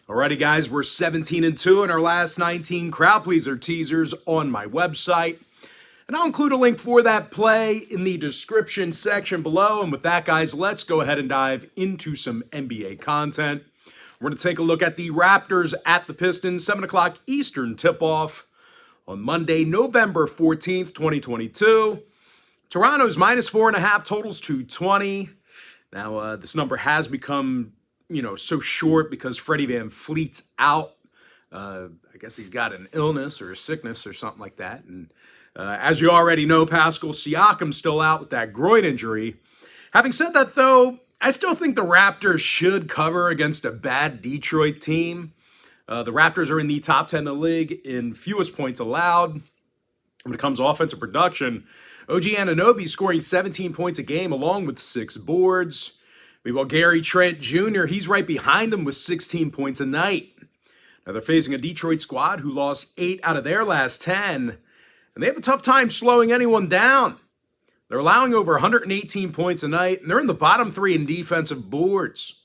Alrighty, guys, we're 17-2 in our last 19 crowd pleaser teasers on my website. And I'll include a link for that play in the description section below. And with that, guys, let's go ahead and dive into some NBA content. We're going to take a look at the Raptors at the Pistons, 7 o'clock Eastern tip-off on Monday, November 14th, 2022. Toronto's minus 4.5, totals 220. Now, this number has become so short because Freddie Van Fleet's out. I guess he's got an illness or a sickness or something like that. And as you already know, Pascal Siakam's still out with that groin injury. Having said that, though, I still think the Raptors should cover against a bad Detroit team. The Raptors are in the top 10 in the league in fewest points allowed. When it comes to offensive production, OG Anunoby scoring 17 points a game along with 6 boards. Meanwhile, Gary Trent Jr., he's right behind him with 16 points a night. Now they're facing a Detroit squad who lost 8 out of their last 10, and they have a tough time slowing anyone down. They're allowing over 118 points a night, and they're in the bottom 3 in defensive boards.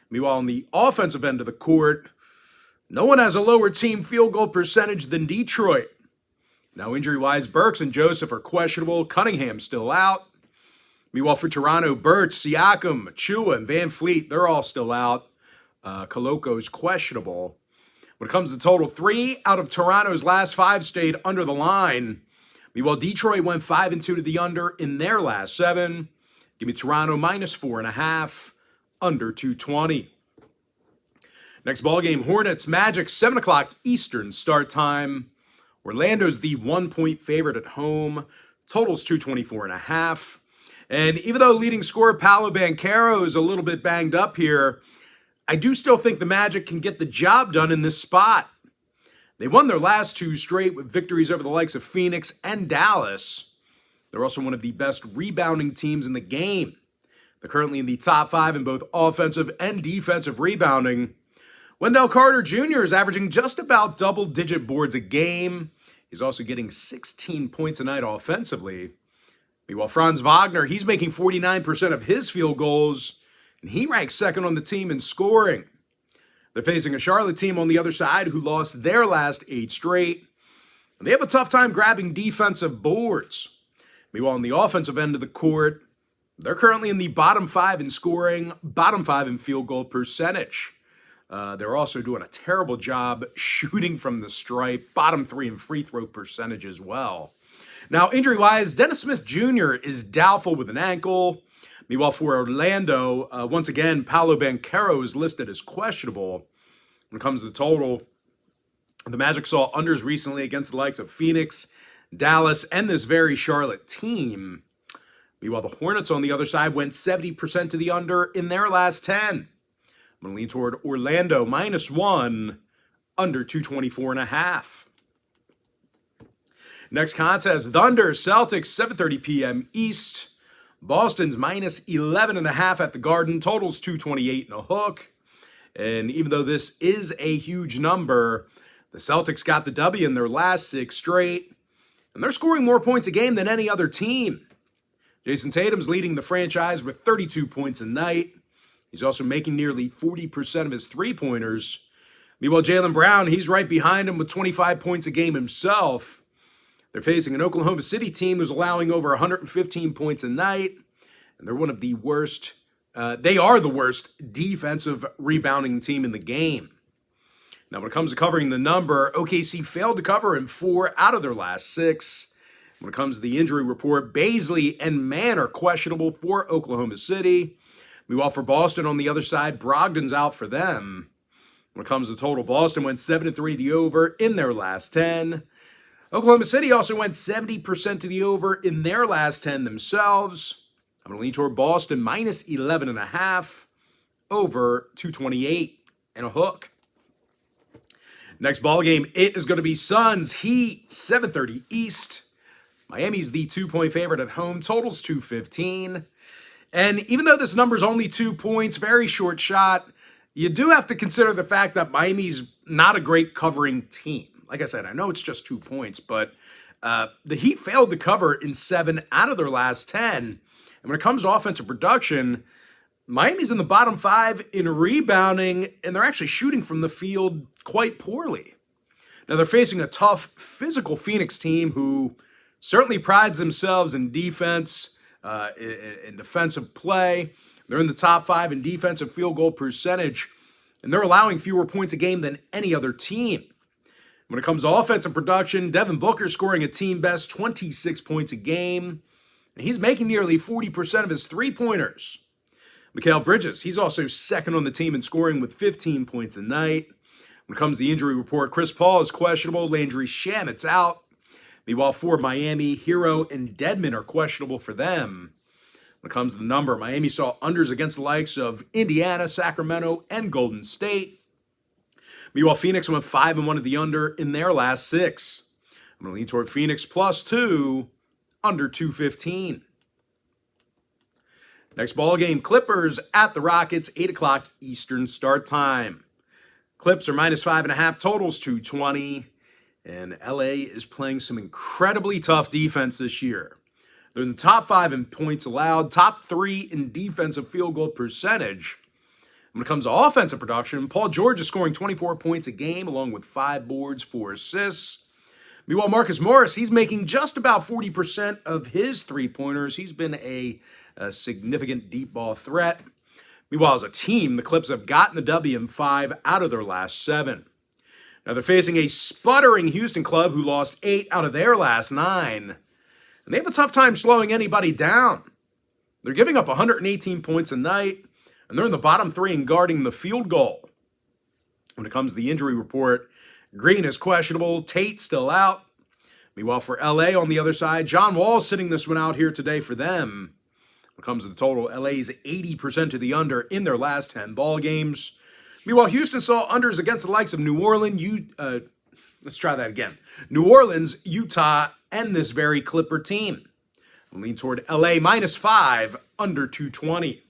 Meanwhile, on the offensive end of the court, no one has a lower team field goal percentage than Detroit. Now, injury-wise, Burks and Joseph are questionable. Cunningham's still out. Meanwhile, for Toronto, Birch, Siakam, Chua, and Van Fleet, they're all still out. Koloko's questionable. When it comes to total, 3 out of Toronto's last 5 stayed under the line. Meanwhile, Detroit went 5-2 to the under in their last 7. Give me Toronto minus 4.5, under 220. Next ball game, Hornets, Magic, 7 o'clock Eastern start time. Orlando's the 1-point favorite at home. Totals 224.5. And even though leading scorer Paolo Banchero is a little bit banged up here, I do still think the Magic can get the job done in this spot. They won their last 2 straight with victories over the likes of Phoenix and Dallas. They're also one of the best rebounding teams in the game. They're currently in the top 5 in both offensive and defensive rebounding. Wendell Carter Jr. is averaging just about double-digit boards a game. He's also getting 16 points a night offensively. Meanwhile, Franz Wagner, he's making 49% of his field goals, and he ranks second on the team in scoring. They're facing a Charlotte team on the other side who lost their last 8 straight, and they have a tough time grabbing defensive boards. Meanwhile, on the offensive end of the court, they're currently in the bottom 5 in scoring, bottom 5 in field goal percentage. They're also doing a terrible job shooting from the stripe, bottom 3 in free throw percentage as well. Now, injury-wise, Dennis Smith Jr. is doubtful with an ankle. Meanwhile, for Orlando, once again, Paolo Banchero is listed as questionable. When it comes to the total, the Magic saw unders recently against the likes of Phoenix, Dallas, and this very Charlotte team. Meanwhile, the Hornets on the other side went 70% to the under in their last 10. I'm going to lean toward Orlando minus 1, under 224.5. Next contest, Thunder, Celtics, 7:30 p.m. East. Boston's minus 11.5 at the Garden. Totals 228 and a hook. And even though this is a huge number, the Celtics got the W in their last 6 straight. And they're scoring more points a game than any other team. Jason Tatum's leading the franchise with 32 points a night. He's also making nearly 40% of his three-pointers. Meanwhile, Jaylen Brown, he's right behind him with 25 points a game himself. They're facing an Oklahoma City team who's allowing over 115 points a night, and they're one of the worst, they are the worst defensive rebounding team in the game. Now, when it comes to covering the number, OKC failed to cover in 4 out of their last 6. When it comes to the injury report, Baisley and Mann are questionable for Oklahoma City. Meanwhile, for Boston on the other side, Brogdon's out for them. When it comes to total, Boston went 7-3 the over in their last 10. Oklahoma City also went 70% to the over in their last 10 themselves. I'm going to lean toward Boston minus 11.5, over 228 and a hook. Next ball game, it is going to be Suns Heat, 7:30 East. Miami's the 2-point favorite at home. Totals 215. And even though this number is only 2 points, very short shot, you do have to consider the fact that Miami's not a great covering team. Like I said, I know it's just 2 points, but the Heat failed to cover in 7 out of their last 10. And when it comes to offensive production, Miami's in the bottom 5 in rebounding, and they're actually shooting from the field quite poorly. Now, they're facing a tough, physical Phoenix team who certainly prides themselves in defense, in defensive play. They're in the top 5 in defensive field goal percentage, and they're allowing fewer points a game than any other team. When it comes to offensive production, Devin Booker scoring a team-best 26 points a game, and he's making nearly 40% of his three-pointers. Mikal Bridges, he's also second on the team in scoring with 15 points a night. When it comes to the injury report, Chris Paul is questionable, Landry Shamet's out. Meanwhile, for Miami, Hero and Dedmon are questionable for them. When it comes to the number, Miami saw unders against the likes of Indiana, Sacramento, and Golden State. Meanwhile, Phoenix went 5-1 at the under in their last 6. I'm going to lean toward Phoenix +2, under 215. Next ball game, Clippers at the Rockets, 8 o'clock Eastern start time. Clips are -5.5, totals 220. And LA is playing some incredibly tough defense this year. They're in the top 5 in points allowed, top 3 in defensive field goal percentage. When it comes to offensive production, Paul George is scoring 24 points a game, along with 5 boards, 4 assists. Meanwhile, Marcus Morris, he's making just about 40% of his three-pointers. He's been a significant deep ball threat. Meanwhile, as a team, the Clips have gotten the W in 5 out of their last 7. Now, they're facing a sputtering Houston club who lost 8 out of their last 9. And they have a tough time slowing anybody down. They're giving up 118 points a night, and they're in the bottom 3 in guarding the field goal. When it comes to the injury report, Green is questionable, Tate still out. Meanwhile, for LA on the other side, John Wall's sitting this one out here today for them. When it comes to the total, LA's 80% to the under in their last 10 ball games. Meanwhile, Houston saw unders against the likes of New Orleans, New Orleans, Utah, and this very Clipper team. I'll lean toward LA -5, under 220.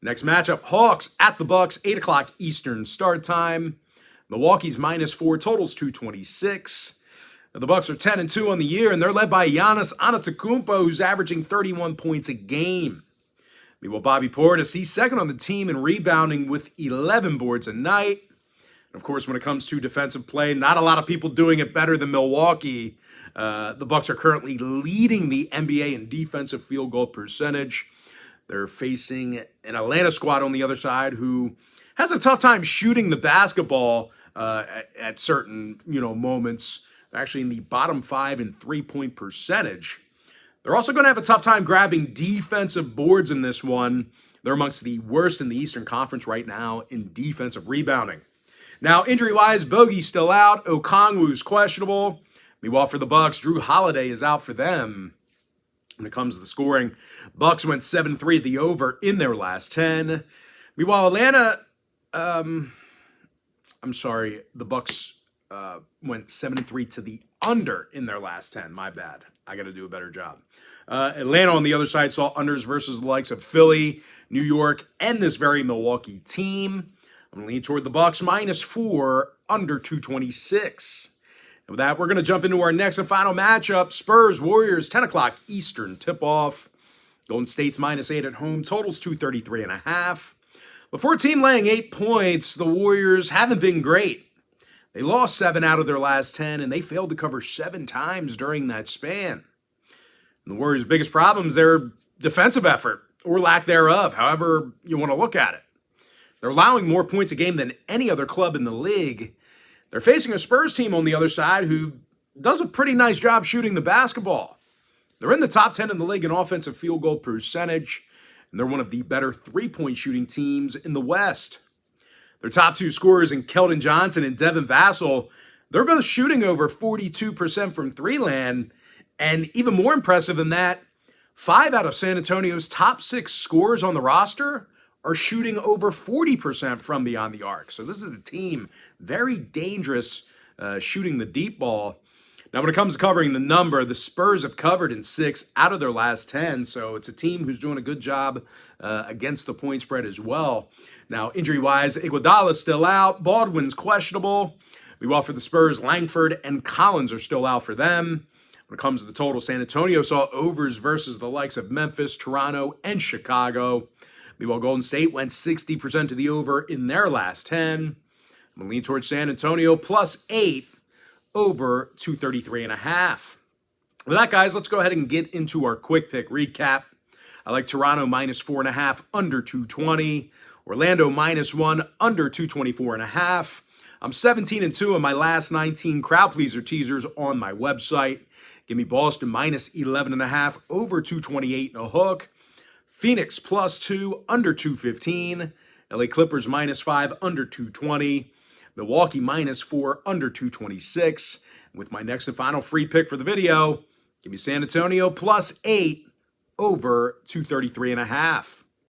Next matchup, Hawks at the Bucks, 8 o'clock Eastern start time. Milwaukee's -4, totals 226. Now, the Bucks are 10-2 on the year, and they're led by Giannis Antetokounmpo, who's averaging 31 points a game. Meanwhile, Bobby Portis, he's second on the team in rebounding with 11 boards a night. And of course, when it comes to defensive play, not a lot of people doing it better than Milwaukee. The Bucks are currently leading the NBA in defensive field goal percentage. They're facing an Atlanta squad on the other side who has a tough time shooting the basketball at certain moments. They're actually in the bottom 5 in three-point percentage. They're also going to have a tough time grabbing defensive boards in this one. They're amongst the worst in the Eastern Conference right now in defensive rebounding. Now, injury-wise, Bogey's still out. Okongwu's questionable. Meanwhile, for the Bucks, Drew Holiday is out for them. When it comes to the scoring, Bucks went 7-3 at the over in their last 10. Meanwhile, Atlanta, the Bucks went 7-3 to the under in their last 10. My bad. I got to do a better job. Atlanta on the other side saw unders versus the likes of Philly, New York, and this very Milwaukee team. I'm going to lean toward the Bucks -4, under 226. And with that, we're going to jump into our next and final matchup. Spurs, Warriors, 10 o'clock Eastern tip-off. Golden State's -8 at home. Totals 233.5. Before a team laying 8 points, the Warriors haven't been great. They lost 7 out of their last 10, and they failed to cover 7 times during that span. And the Warriors' biggest problem is their defensive effort, or lack thereof, however you want to look at it. They're allowing more points a game than any other club in the league. They're facing a Spurs team on the other side who does a pretty nice job shooting the basketball. They're in the top 10 in the league in offensive field goal percentage, and they're one of the better three-point shooting teams in the West. Their top 2 scorers in Keldon Johnson and Devin Vassell, they're both shooting over 42% from three-land, and even more impressive than that, 5 out of San Antonio's top 6 scorers on the roster are shooting over 40% from beyond the arc. So this is a team very dangerous shooting the deep ball. Now, when it comes to covering the number, the Spurs have covered in 6 out of their last 10, so it's a team who's doing a good job against the point spread as well. Now, injury-wise, Iguodala's still out. Baldwin's questionable. Meanwhile, for the Spurs, Langford and Collins are still out for them. When When it comes to the total, San Antonio saw overs versus the likes of Memphis, Toronto, and Chicago. Meanwhile, Golden State went 60% to the over in their last 10. I'm going to lean towards San Antonio plus 8 over 233.5. With that, guys, let's go ahead and get into our quick pick recap. I like Toronto minus 4.5 under 220. Orlando minus 1 under 224.5. I'm 17-2 in my last 19 crowd pleaser teasers on my website. Give me Boston minus 11.5 over 228 and a hook. Phoenix plus 2 under 215. LA Clippers minus 5 under 220. Milwaukee minus 4 under 226. With my next and final free pick for the video, give me San Antonio plus 8 over 233.5.